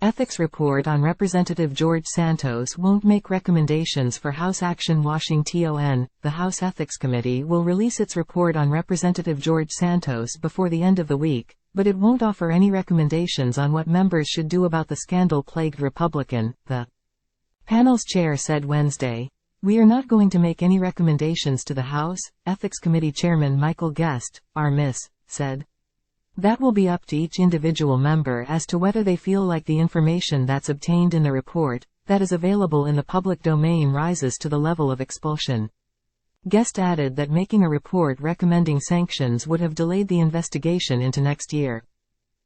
Ethics report on Representative George Santos won't make recommendations for House action. Washington. The House Ethics Committee will release its report on Representative George Santos before the end of the week, but it won't offer any recommendations on what members should do about the scandal-plagued Republican, the panel's chair said Wednesday. We are not going to make any recommendations to the House, Ethics Committee Chairman Michael Guest, R-Miss, said. That will be up to each individual member as to whether they feel like the information that's obtained in the report, that is available in the public domain, rises to the level of expulsion. Guest added that making a report recommending sanctions would have delayed the investigation into next year.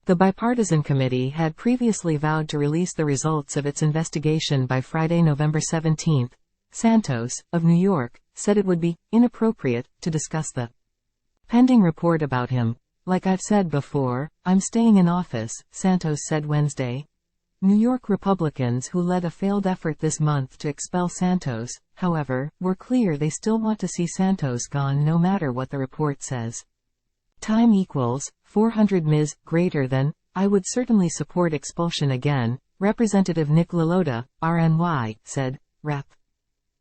The bipartisan committee had previously vowed to release the results of its investigation by Friday, November 17. Santos, of New York, said it would be inappropriate to discuss the pending report about him. Like I've said before, I'm staying in office, Santos said Wednesday. New York Republicans who led a failed effort this month to expel Santos, however, were clear they still want to see Santos gone no matter what the report says. Time equals 400 Ms. greater than, I would certainly support expulsion again, Representative Nick LaLota, RNY, said. Rep.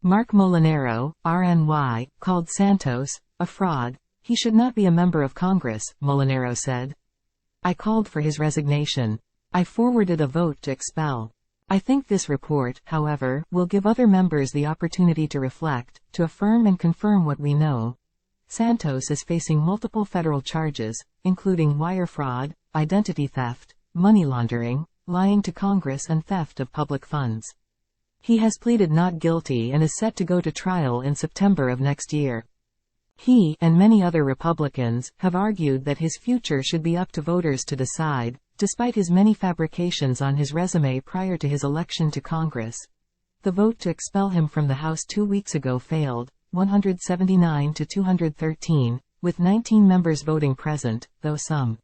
Mark Molinaro, RNY, called Santos a fraud. He should not be a member of Congress, Molinaro said. I called for his resignation. I forwarded a vote to expel. I think this report, however, will give other members the opportunity to reflect, to affirm and confirm what we know. Santos is facing multiple federal charges, including wire fraud, identity theft, money laundering, lying to Congress and theft of public funds. He has pleaded not guilty and is set to go to trial in September of next year. He, and many other Republicans, have argued that his future should be up to voters to decide, despite his many fabrications on his resume prior to his election to Congress. The vote to expel him from the House 2 weeks ago failed, 179 to 213, with 19 members voting present, though some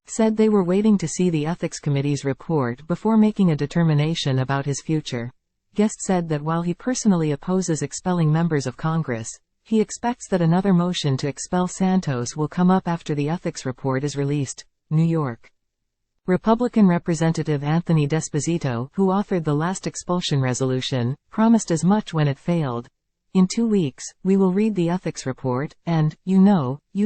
said they were waiting to see the Ethics Committee's report before making a determination about his future. Guest said that while he personally opposes expelling members of Congress, he expects that another motion to expel Santos will come up after the ethics report is released. New York. Republican Representative Anthony D'Esposito, who authored the last expulsion resolution, promised as much when it failed. In 2 weeks, we will read the ethics report, and, you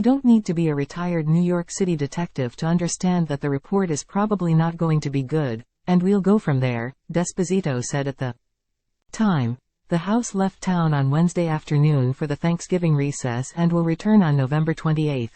don't need to be a retired New York City detective to understand that the report is probably not going to be good, and we'll go from there, D'Esposito said at the time. The House left town on Wednesday afternoon for the Thanksgiving recess and will return on November 28.